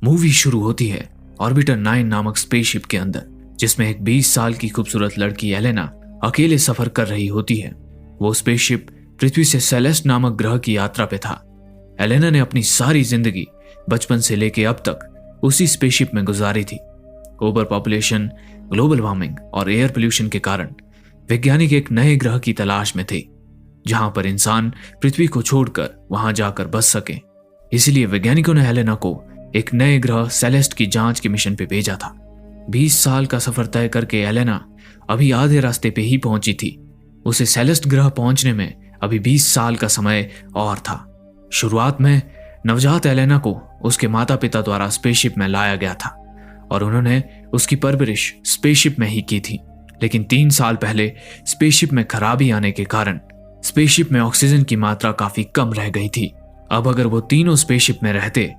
Movie शुरू होती है ऑर्बिटर 9 नामक स्पेसशिप के अंदर, जिसमें एक 20 साल की खूबसूरत लड़की एलेना अकेले सफर कर रही होती है। वो स्पेसशिप पृथ्वी से सेलेस्ट नामक ग्रह की यात्रा पे था। एलेना ने अपनी सारी जिंदगी बचपन से लेके अब तक उसी स्पेसशिप में गुजारी थी। ओवर पॉपुलेशन, ग्लोबल वार्मिंग और एयर पोल्यूशन के कारण वैज्ञानिक एक नए ग्रह की तलाश में थे, जहां पर इंसान पृथ्वी को छोड़कर वहां जाकर बस सके। इसलिए वैज्ञानिकों ने एलेना को एक नए ग्रह सेलेस्ट की जांच के मिशन पे भेजा था। 20 साल का सफर तय करके एलेना अभी आधे रास्ते पे ही पहुंची थी। उसे सेलेस्ट ग्रह पहुंचने में अभी 20 साल का समय और था। शुरुआत में नवजात एलेना को उसके माता पिता द्वारा स्पेसशिप में लाया गया था और उन्होंने उसकी परवरिश स्पेसशिप में ही की थी। लेकिन 3 साल पहले स्पेसशिप में खराबी आने के कारण स्पेसशिप में ऑक्सीजन की मात्रा काफी कम रह गई थी। अब अगर वो तीनों स्पेसशिप में रहते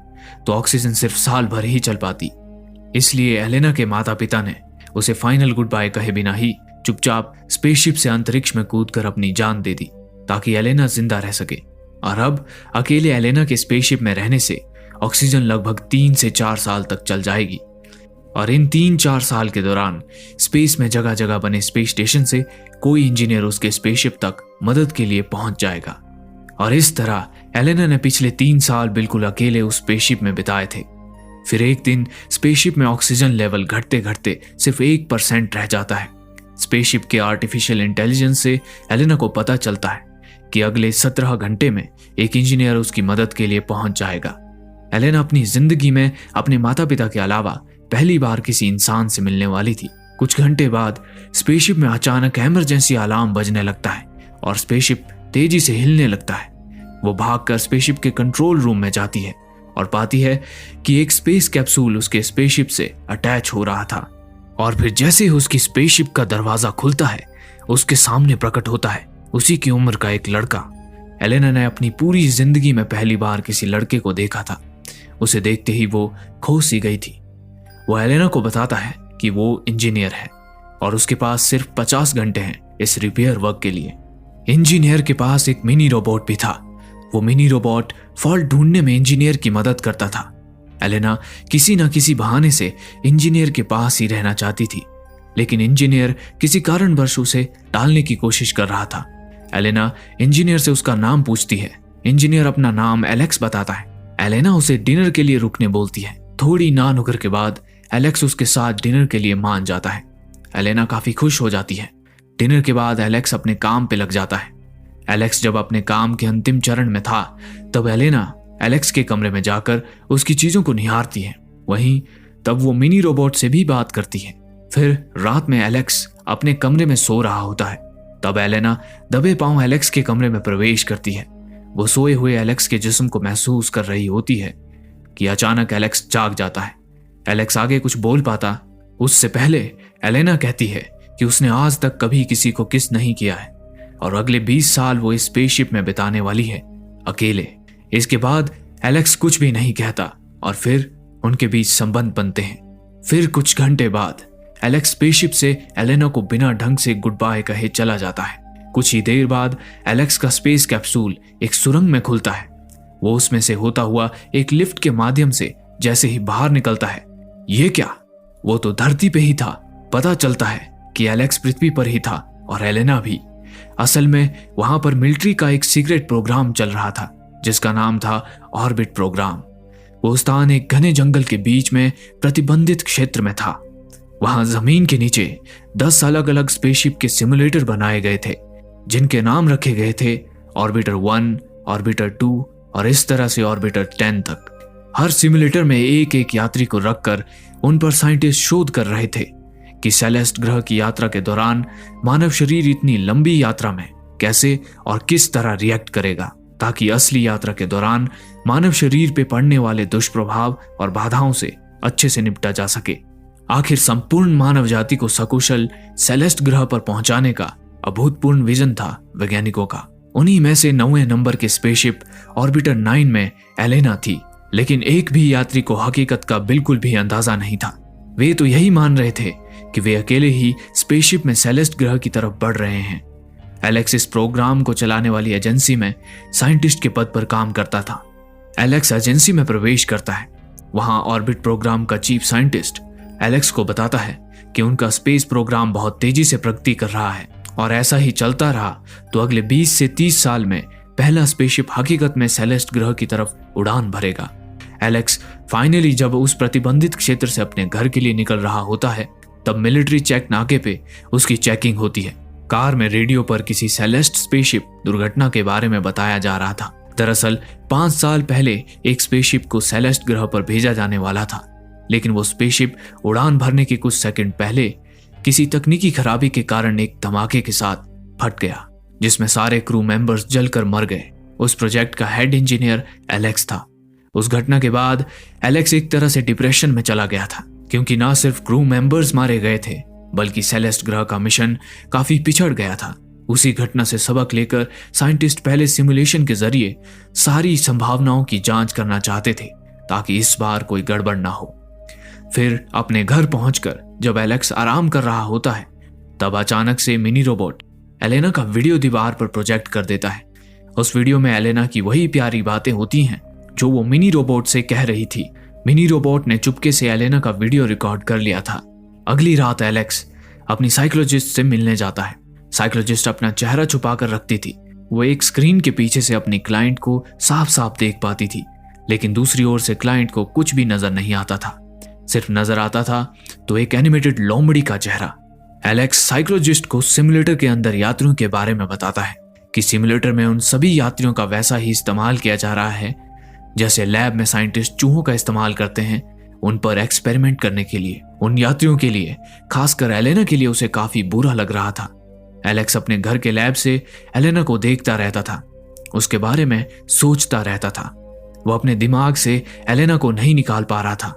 तो ऑक्सीजन सिर्फ साल भर ही चल पाती। इसलिए एलेना के माता पिता ने उसे फाइनल गुड बाय कहे बिना ही चुपचाप स्पेसशिप से अंतरिक्ष में कूदकर अपनी जान दे दी, ताकि एलेना जिंदा रह सके। और अब अकेले एलेना के स्पेसशिप में रहने से ऑक्सीजन लगभग 3 से 4 साल तक चल जाएगी। और इन 3-4 साल के दौरान स्पेस में जगह जगह बने स्पेस स्टेशन से कोई इंजीनियर उसके स्पेसशिप तक मदद के लिए पहुंच जाएगा। और इस तरह एलेना ने पिछले 3 साल बिल्कुल अकेले उस स्पेसशिप में बिताए थे। फिर एक दिन स्पेसशिप में ऑक्सीजन लेवल घटते घटते सिर्फ 1% रह जाता है। स्पेसशिप के आर्टिफिशियल इंटेलिजेंस से एलेना को पता चलता है कि अगले 17 घंटे में एक इंजीनियर उसकी मदद के लिए पहुंच जाएगा। एलेना अपनी जिंदगी में अपने माता पिता के अलावा पहली बार किसी इंसान से मिलने वाली थी। कुछ घंटे बाद स्पेसशिप में अचानक इमरजेंसी अलार्म बजने लगता है और स्पेसशिप तेजी से हिलने लगता है। वो भागकर स्पेसशिप के कंट्रोल रूम में जाती है और पाती है कि एक स्पेस कैप्सूल उसके स्पेसशिप से अटैच हो रहा था। और फिर जैसे ही उसकी स्पेसशिप का दरवाजा खुलता है, उसके सामने प्रकट होता है उसी की उम्र का एक लड़का। एलेना ने अपनी पूरी जिंदगी में पहली बार किसी लड़के को देखा था। उसे देखते ही वो खो सी गई थी। वो एलेना को बताता है कि वो इंजीनियर है और उसके पास सिर्फ 50 घंटे हैं इस रिपेयर वर्क के लिए। इंजीनियर के पास एक मिनी रोबोट भी था। वो मिनी रोबोट फॉल्ट ढूंढने में इंजीनियर की मदद करता था। एलेना किसी न किसी बहाने से इंजीनियर के पास ही रहना चाहती थी, लेकिन इंजीनियर किसी कारणवश उसे टालने की कोशिश कर रहा था। एलेना इंजीनियर से उसका नाम पूछती है। इंजीनियर अपना नाम एलेक्स बताता है। एलेना उसे डिनर के लिए रुकने बोलती है। थोड़ी ना नुकर के बाद एलेक्स उसके साथ डिनर के लिए मान जाता है। एलेना काफी खुश हो जाती है। डिनर के बाद एलेक्स अपने काम पे लग जाता है। एलेक्स जब अपने काम के अंतिम चरण में था, तब एलेना एलेक्स के कमरे में जाकर उसकी चीजों को निहारती है। वहीं तब वो मिनी रोबोट से भी बात करती है। फिर रात में एलेक्स अपने कमरे में सो रहा होता है। तब एलेना दबे पांव एलेक्स के कमरे में प्रवेश करती है। वो सोए हुए एलेक्स के जिस्म को महसूस कर रही होती है कि अचानक एलेक्स जाग जाता है। एलेक्स आगे कुछ बोल पाता उससे पहले एलेना कहती है कि उसने आज तक कभी किसी को किस नहीं किया है और अगले 20 साल वो इस स्पेसशिप में बिताने वाली है अकेले। इसके बाद एलेक्स कुछ भी नहीं कहता और फिर उनके बीच संबंध बनते हैं। फिर कुछ घंटे बाद एलेक्स स्पेसशिप से एलेना को बिना ढंग से गुड बाय कहे चला जाता है। कुछ ही देर बाद एलेक्स का स्पेस कैप्सूल एक सुरंग में खुलता है। वो उसमें से होता हुआ एक लिफ्ट के माध्यम से जैसे ही बाहर निकलता है, ये क्या, वो तो धरती पे ही था। पता चलता है कि एलेक्स पृथ्वी पर ही था और एलेना भी। असल में वहां पर मिलिट्री का एक सीक्रेट प्रोग्राम चल रहा था जिसका नाम था ऑर्बिट प्रोग्राम। वो स्थान एक घने जंगल के बीच में प्रतिबंधित क्षेत्र में था। वहां जमीन के नीचे 10 अलग अलग स्पेसशिप के सिमुलेटर बनाए गए थे, जिनके नाम रखे गए थे ऑर्बिटर 1, ऑर्बिटर 2 और इस तरह से ऑर्बिटर 10 तक। हर सिमुलेटर में एक एक यात्री को रखकर उन पर साइंटिस्ट शोध कर रहे थे कि सेलेस्ट ग्रह की यात्रा के दौरान मानव शरीर इतनी लंबी यात्रा में कैसे और किस तरह रिएक्ट करेगा, ताकि असली यात्रा के दौरान मानव शरीर पे पड़ने वाले दुष्प्रभाव और बाधाओं से अच्छे से निपटा जा सके। आखिर संपूर्ण मानव जाति को सकुशल सेलेस्ट ग्रह पर पहुंचाने का अभूतपूर्व विजन था वैज्ञानिकों का। उन्हीं में से 9वें नंबर के स्पेसशिप ऑर्बिटर 9 में एलेना थी, लेकिन एक भी यात्री को हकीकत का बिल्कुल भी अंदाजा नहीं था। वे तो यही मान रहे थे कि वे अकेले ही स्पेसशिप में सेलेस्ट ग्रह की तरफ बढ़ रहे हैं। एलेक्स इस प्रोग्राम को चलाने वाली एजेंसी में साइंटिस्ट के पद पर काम करता था। एलेक्स एजेंसी में प्रवेश करता है। वहां ऑर्बिट प्रोग्राम का चीफ साइंटिस्ट एलेक्स को बताता है कि उनका स्पेस प्रोग्राम बहुत तेजी से प्रगति कर रहा है और ऐसा ही चलता रहा तो अगले 20 से 30 साल में पहला स्पेसशिप हकीकत में सेलेस्ट ग्रह की तरफ उड़ान भरेगा। एलेक्स फाइनली जब उस प्रतिबंधित क्षेत्र से अपने घर के लिए निकल रहा होता है तब मिलिट्री चेक नाके पे उसकी चेकिंग होती है। कार में रेडियो पर किसी सेलेस्ट स्पेसशिप दुर्घटना के बारे में बताया जा रहा था। दरअसल 5 साल पहले एक स्पेसशिप को सेलेस्ट ग्रह पर भेजा जाने वाला था, लेकिन वो स्पेसशिप उड़ान भरने के कुछ सेकंड पहले किसी तकनीकी खराबी के कारण एक धमाके के साथ फट गया, जिसमें सारे क्रू मेंबर्स जलकर मर गए। उस प्रोजेक्ट का हेड इंजीनियर एलेक्स था। उस घटना के बाद एलेक्स एक तरह से डिप्रेशन में चला गया था, क्योंकि ना सिर्फ क्रू मेंबर्स मारे गए थे बल्कि सेलेस्ट ग्रह का मिशन काफी पिछड़ गया था। उसी घटना से सबक लेकर साइंटिस्ट पहले सिमुलेशन के जरिए सारी संभावनाओं की जांच करना चाहते थे ताकि इस बार कोई गड़बड़ ना हो। फिर अपने घर पहुंचकर जब एलेक्स आराम कर रहा होता है तब अचानक से मिनी रोबोट एलेना का वीडियो दीवार पर प्रोजेक्ट कर देता है। उस वीडियो में एलेना की वही प्यारी बातें होती हैं जो वो मिनी रोबोट से कह रही थी। मिनी रोबोट ने चुपके से एलेना का वीडियो रिकॉर्ड कर लिया था। अगली रात एलेक्स अपनी साइकोलॉजिस्ट से मिलने जाता है। साइकोलॉजिस्ट अपना चेहरा छुपा कर रखती थी। वो एक स्क्रीन के पीछे से अपनी क्लाइंट को साफ साफ देख पाती थी, लेकिन दूसरी ओर से क्लाइंट को कुछ भी नजर नहीं आता था। सिर्फ नजर आता था तो एक एनिमेटेड लोमड़ी का चेहरा। एलेक्स साइकोलॉजिस्ट को सिमुलेटर के अंदर यात्रियों के बारे में बताता है कि सिमुलेटर में उन सभी यात्रियों का वैसा ही इस्तेमाल किया जा रहा है जैसे लैब में साइंटिस्ट चूहों का इस्तेमाल करते हैं उन पर एक्सपेरिमेंट करने के लिए। उन यात्रियों के लिए, खासकर एलेना के लिए, उसे काफी बुरा लग रहा था। एलेक्स अपने घर के लैब से एलेना को देखता रहता था, उसके बारे में सोचता रहता था। वो अपने दिमाग से एलेना को नहीं निकाल पा रहा था।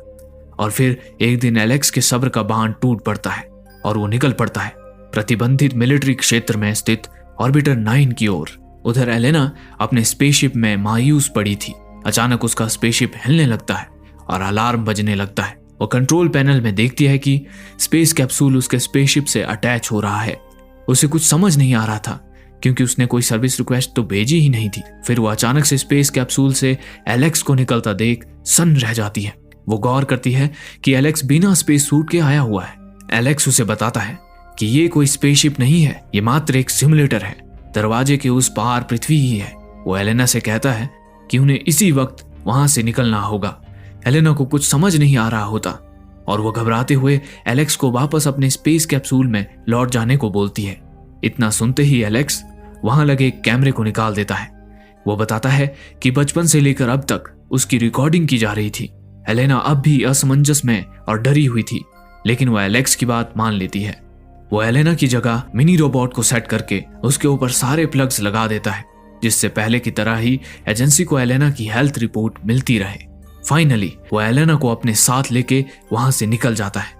और फिर एक दिन एलेक्स के सब्र का बांध टूट पड़ता है और वो निकल पड़ता है प्रतिबंधित मिलिट्री क्षेत्र में स्थित ऑर्बिटर 9 की ओर। उधर एलेना अपने स्पेसशिप में मायूस पड़ी थी। अचानक उसका स्पेसशिप हिलने लगता है और अलार्म बजने लगता है। वो कंट्रोल पैनल में देखती है कि स्पेस कैप्सूल उसके स्पेसशिप से अटैच हो रहा है। उसे कुछ समझ नहीं आ रहा था क्योंकि उसने कोई सर्विस रिक्वेस्ट तो भेजी ही नहीं थी। फिर वो अचानक से स्पेस कैप्सूल से एलेक्स को निकलता देख सन्न रह जाती है। वो गौर करती है कि एलेक्स बिना स्पेस सूट के आया हुआ है। एलेक्स उसे बताता है कि ये कोई स्पेसशिप नहीं है, ये मात्र एक सिमुलेटर है। दरवाजे के उस पार पृथ्वी ही है। वो एलेना से कहता है कि उन्हें इसी वक्त वहां से निकलना होगा। एलेना को कुछ समझ नहीं आ रहा होता और वो घबराते हुए एलेक्स को वापस अपने स्पेस कैप्सूल में लौट जाने को बोलती है। इतना सुनते ही एलेक्स वहां लगे एक कैमरे को निकाल देता है। वो बताता है कि बचपन से लेकर अब तक उसकी रिकॉर्डिंग की जा रही थी। एलेना अब भी असमंजस में और डरी हुई थी, लेकिन वो एलेक्स की बात मान लेती है। वो एलेना की जगह मिनी रोबोट को सेट करके उसके ऊपर सारे प्लग्स लगा देता है, जिससे पहले की तरह ही एजेंसी को एलेना की हेल्थ रिपोर्ट मिलती रहे। फाइनली वो एलेना को अपने साथ लेके वहां से निकल जाता है।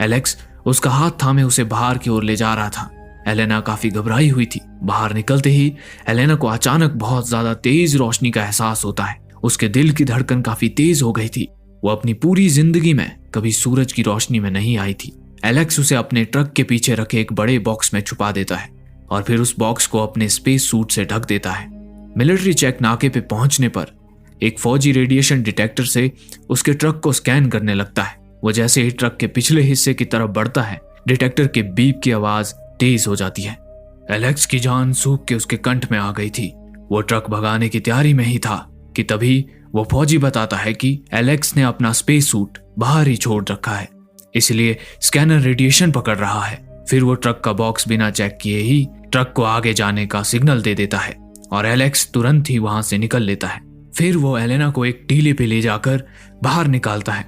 एलेक्स उसका हाथ थामे उसे बाहर की ओर ले जा रहा था। एलेना काफी घबराई हुई थी। बाहर निकलते ही एलेना को अचानक बहुत ज्यादा तेज रोशनी का एहसास होता है। उसके दिल की धड़कन काफी तेज हो गई थी। वो अपनी पूरी जिंदगी में कभी सूरज की रोशनी में नहीं आई थी। एलेक्स उसे अपने ट्रक के पीछे रखे एक बड़े बॉक्स में छुपा देता है और फिर उस बॉक्स को अपने स्पेस सूट से ढक देता है। मिलिट्री चेक नाके पे पहुंचने पर एक फौजी रेडिएशन डिटेक्टर से उसके ट्रक को स्कैन करने लगता है। वो जैसे ही ट्रक के पिछले हिस्से की तरफ बढ़ता है, डिटेक्टर के बीप की आवाज तेज हो जाती है। एलेक्स की जान सूख के उसके कंठ में आ गई थी। वो ट्रक भगाने की तैयारी में ही था कि तभी वो फौजी बताता है कि एलेक्स ने अपना स्पेस सूट बाहर ही छोड़ रखा है, इसलिए स्कैनर रेडिएशन पकड़ रहा है। फिर वो ट्रक का बॉक्स बिना चेक किए ही ट्रक को आगे जाने का सिग्नल दे देता है और एलेक्स तुरंत ही वहां से निकल लेता है। फिर वो एलेना को एक टीले पे ले जाकर बाहर निकालता है।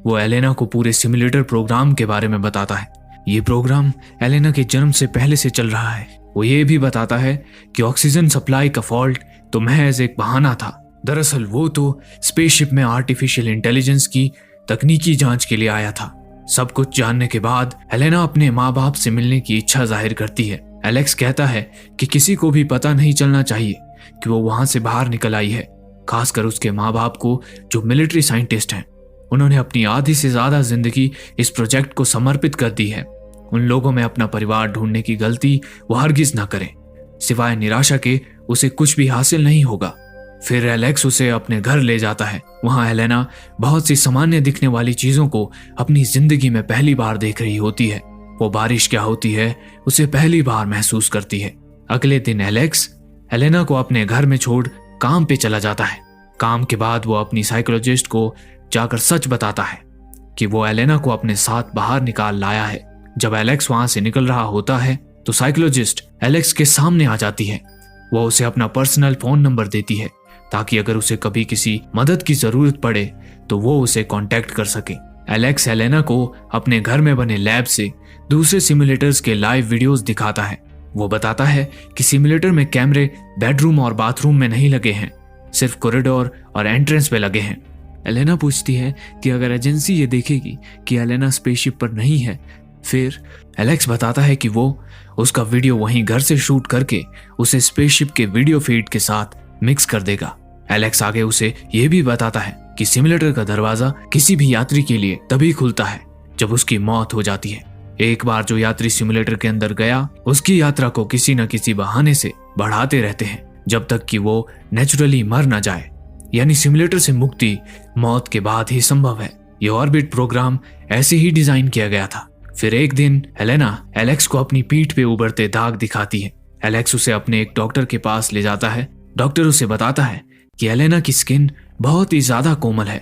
वो एलेना को पूरे सिमुलेटर प्रोग्राम के बारे में बताता है। ये प्रोग्राम एलेना के जन्म से पहले से चल रहा है। वो ये भी बताता है कि ऑक्सीजन सप्लाई का फॉल्ट तो महज एक बहाना था। दरअसल वो तो स्पेसशिप में आर्टिफिशियल इंटेलिजेंस की तकनीकी जांच के लिए आया था। सब कुछ जानने के बाद एलेना अपने माँ बाप से मिलने की इच्छा जाहिर करती है। एलेक्स कहता है कि किसी को भी पता नहीं चलना चाहिए कि वो वहां से बाहर निकल आई है, खासकर उसके माँ बाप को जो मिलिट्री साइंटिस्ट हैं। उन्होंने अपनी आधी से ज्यादा जिंदगी इस प्रोजेक्ट को समर्पित कर दी है। उन लोगों में अपना परिवार ढूंढने की गलती वो हरगिज ना करें, सिवाय निराशा के उसे कुछ भी हासिल नहीं होगा। फिर एलेक्स उसे अपने घर ले जाता है। वहां एलेना बहुत सी सामान्य दिखने वाली चीजों को अपनी जिंदगी में पहली बार देख रही होती है। वो बारिश क्या होती है उसे पहली बार महसूस करती है। अगले दिन एलेक्स एलेना को अपने घर में छोड़ काम पे चला जाता है। काम के बाद वो अपनी साइकोलॉजिस्ट को जाकर सच बताता है कि वो एलेना को अपने साथ बाहर निकाल लाया है। जब एलेक्स वहां से निकल रहा होता है तो साइकोलॉजिस्ट एलेक्स के सामने आ जाती है। वो उसे अपना पर्सनल फोन नंबर देती है ताकि अगर उसे कभी किसी मदद की जरूरत पड़े तो वो उसे कांटेक्ट कर सके। एलेक्स एलेना को अपने घर में बने लैब से दूसरे सिमुलेटर्स के लाइव वीडियोस दिखाता है। वो बताता है कि सिमुलेटर में कैमरे बेडरूम और बाथरूम में नहीं लगे हैं, सिर्फ कॉरिडोर और एंट्रेंस पे लगे हैं। एलेना पूछती है कि अगर एजेंसी ये देखेगी कि एलेना स्पेसशिप पर नहीं है, फिर एलेक्स बताता है कि वो उसका वीडियो वहीं घर से शूट करके उसे स्पेसशिप के वीडियो फीड के साथ मिक्स कर देगा। एलेक्स आगे उसे ये भी बताता है कि सिमुलेटर का दरवाजा किसी भी यात्री के लिए तभी खुलता है जब उसकी मौत हो जाती है। एक बार जो यात्री सिमुलेटर के अंदर गया, उसकी यात्रा को किसी न किसी बहाने से बढ़ाते रहते हैं जब तक कि वो नेचुरली मर न जाए। यानी सिमुलेटर से मुक्ति मौत के बाद ही संभव है। ये ऑर्बिट प्रोग्राम ऐसे ही डिजाइन किया गया था। फिर एक दिन एलेना एलेक्स को अपनी पीठ पे उभरते दाग दिखाती है। एलेक्स उसे अपने एक डॉक्टर के पास ले जाता है। डॉक्टर उसे बताता है कि एलेना की स्किन बहुत ही ज्यादा कोमल है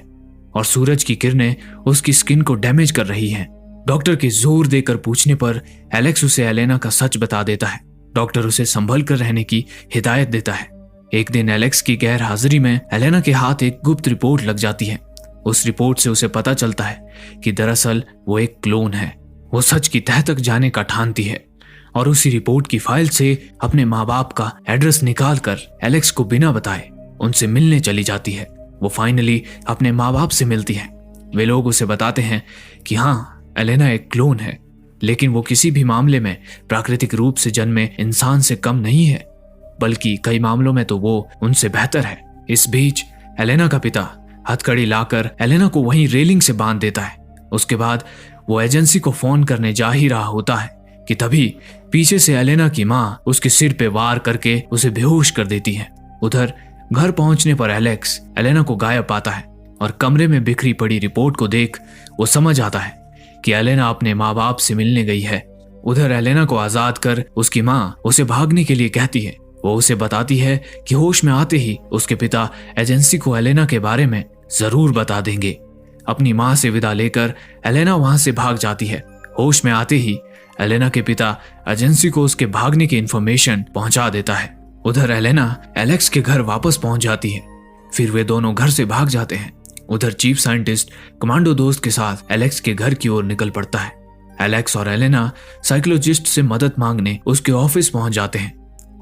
और सूरज की किरणें उसकी स्किन को डैमेज कर रही हैं। डॉक्टर के जोर देकर पूछने पर एलेक्स उसे एलेना का सच बता देता है। डॉक्टर उसे संभल कर रहने की हिदायत देता है। एक दिन एलेक्स की गैर हाजिरी में एलेना के हाथ एक गुप्त रिपोर्ट लग जाती है। उस रिपोर्ट से उसे पता चलता है कि दरअसल वो एक क्लोन है। वो सच की तह तक जाने का ठानती है और उसी रिपोर्ट की फाइल से अपने माँ बाप का एड्रेस निकालकर एलेक्स को बिना बताए उनसे मिलने चली जाती है। वो फाइनली अपने माँ बाप से मिलती है। वे लोग उसे बताते हैं कि हाँ, एलेना एक क्लोन है, लेकिन वो किसी भी मामले में प्राकृतिक रूप से जन्मे इंसान से कम नहीं है, बल्कि कई मामलों में तो वो उनसे बेहतर है। इस बीच एलेना का पिता हथकड़ी लाकर एलेना को वहीं रेलिंग से बांध देता है। उसके बाद वो एजेंसी को फोन करने जा ही रहा होता है कि तभी पीछे से एलेना की माँ उसके सिर पे वार करके उसे बेहोश कर देती है। उधर घर पहुंचने पर एलेक्स एलेना को गायब पाता है और कमरे में बिखरी पड़ी रिपोर्ट को देख वो समझ आता है कि एलेना अपने माँ बाप से मिलने गई है। उधर एलेना को आजाद कर उसकी माँ उसे भागने के लिए कहती है। वो उसे बताती है कि होश में आते ही उसके पिता एजेंसी को एलेना के बारे में जरूर बता देंगे। अपनी माँ से विदा लेकर एलेना वहां से भाग जाती है। होश में आते ही एलेना के पिता एजेंसी को उसके भागने की इंफॉर्मेशन पहुंचा देता है। उधर एलेना एलेक्स के घर वापस पहुंच जाती है। फिर वे दोनों घर से भाग जाते हैं। उधर चीफ साइंटिस्ट कमांडो दोस्त के साथ एलेक्स के घर की ओर निकल पड़ता है। एलेक्स और एलेना साइकोलॉजिस्ट से मदद मांगने उसके ऑफिस पहुंच जाते हैं।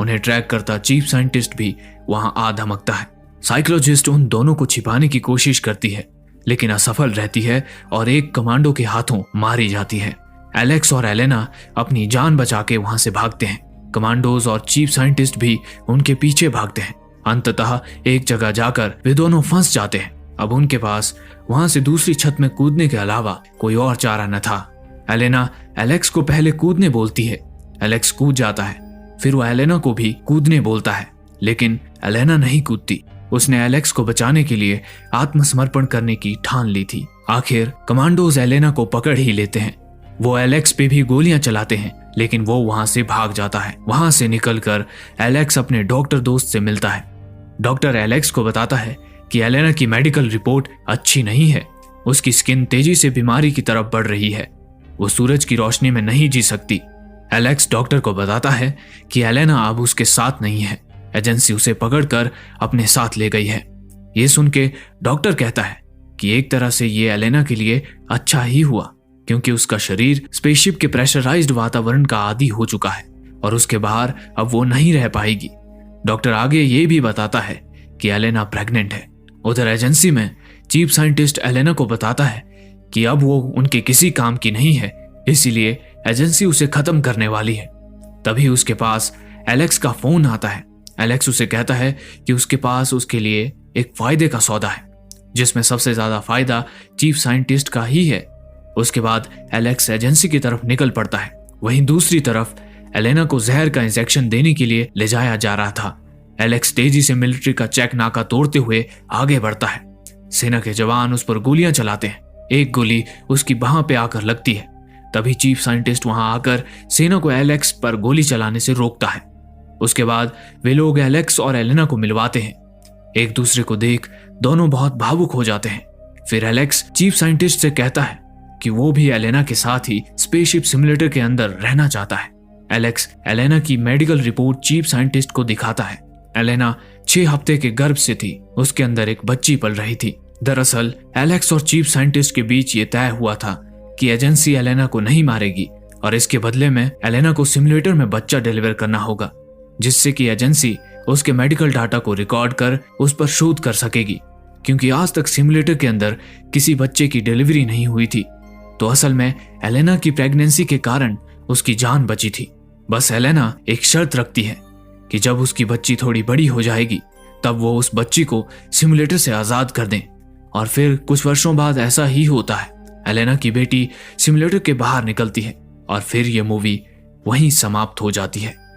उन्हें ट्रैक करता चीफ साइंटिस्ट भी वहां आ धमकता है। साइकोलॉजिस्ट उन दोनों को छिपाने की कोशिश करती है, लेकिन असफल रहती है और एक कमांडो के हाथों मारी जाती है। एलेक्स और एलेना अपनी जान बचा के वहां से भागते हैं। कमांडोज और चीफ साइंटिस्ट भी उनके पीछे भागते हैं। अंततः एक जगह जाकर वे दोनों फंस जाते हैं। अब उनके पास वहां से दूसरी छत में कूदने के अलावा कोई और चारा न था। एलेना एलेक्स को पहले कूदने बोलती है। एलेक्स कूद जाता है। फिर वो एलेना को भी कूदने बोलता है, लेकिन एलेना नहीं कूदती। उसने एलेक्स को बचाने के लिए आत्मसमर्पण करने की ठान ली थी। आखिर कमांडोज एलेना को पकड़ ही लेते हैं। वो एलेक्स पे भी गोलियां चलाते हैं, लेकिन वो वहां से भाग जाता है। वहां से निकलकर एलेक्स अपने डॉक्टर दोस्त से मिलता है। डॉक्टर एलेक्स को बताता है कि एलेना की मेडिकल रिपोर्ट अच्छी नहीं है। उसकी स्किन तेजी से बीमारी की तरफ बढ़ रही है। वो सूरज की रोशनी में नहीं जी सकती। एलेक्स डॉक्टर को बताता है कि एलेना अब उसके साथ नहीं है। एजेंसी उसे पकड़कर अपने साथ ले गई है। ये सुन के डॉक्टर कहता है कि एक तरह से ये एलेना के लिए अच्छा ही हुआ, क्योंकि उसका शरीर स्पेसशिप के प्रेशराइज्ड वातावरण का आदी हो चुका है और उसके बाहर अब वो नहीं रह पाएगी। डॉक्टर आगे ये भी बताता है कि एलेना प्रेग्नेंट है। उधर एजेंसी में चीफ साइंटिस्ट एलेना को बताता है कि अब वो उनके किसी काम की नहीं है, इसीलिए एजेंसी उसे खत्म करने वाली है। तभी उसके पास एलेक्स का फोन आता है। एलेक्स उसे कहता है कि उसके पास उसके लिए एक फायदे का सौदा है, जिसमें सबसे ज्यादा फायदा चीफ साइंटिस्ट का ही है। उसके बाद एलेक्स एजेंसी की तरफ निकल पड़ता है। वहीं दूसरी तरफ एलेना को जहर का इंजेक्शन देने के लिए ले जाया जा रहा था। एलेक्स तेजी से मिलिट्री का चेक नाका तोड़ते हुए आगे बढ़ता है। सेना के जवान उस पर गोलियां चलाते हैं। एक गोली उसकी बाह पे आकर लगती है। तभी चीफ साइंटिस्ट वहां आकर सेना को एलेक्स पर गोली चलाने से रोकता है। उसके बाद वे लोग एलेक्स और एलेना को मिलवाते हैं। एक दूसरे को देख दोनों बहुत भावुक हो जाते हैं। फिर एलेक्स चीफ साइंटिस्ट से कहता है कि वो भी एलेना के साथ ही स्पेसशिप सिमुलेटर के अंदर रहना चाहता है। एलेक्स एलेना की मेडिकल रिपोर्ट चीफ साइंटिस्ट को दिखाता है। एलेना 6 हफ्ते के गर्भ से थी। उसके अंदर एक बच्ची पल रही थी। दरअसल एलेक्स और चीफ साइंटिस्ट के बीच ये तय हुआ था कि एजेंसी एलेना को नहीं मारेगी और इसके बदले में एलेना को सिमुलेटर में बच्चा डिलीवर करना होगा, जिससे कि एजेंसी उसके मेडिकल डाटा को रिकॉर्ड कर उस पर शोध कर सकेगी। क्योंकि आज तक सिमुलेटर के अंदर किसी बच्चे की डिलीवरी नहीं हुई थी, तो असल में एलेना की प्रेगनेंसी के कारण उसकी जान बची थी। बस एलेना एक शर्त रखती है कि जब उसकी बच्ची थोड़ी बड़ी हो जाएगी तब वो उस बच्ची को सिमुलेटर से आजाद कर दें। और फिर कुछ वर्षों बाद ऐसा ही होता है। एलेना की बेटी सिमुलेटर के बाहर निकलती है और फिर ये मूवी वहीं समाप्त हो जाती है।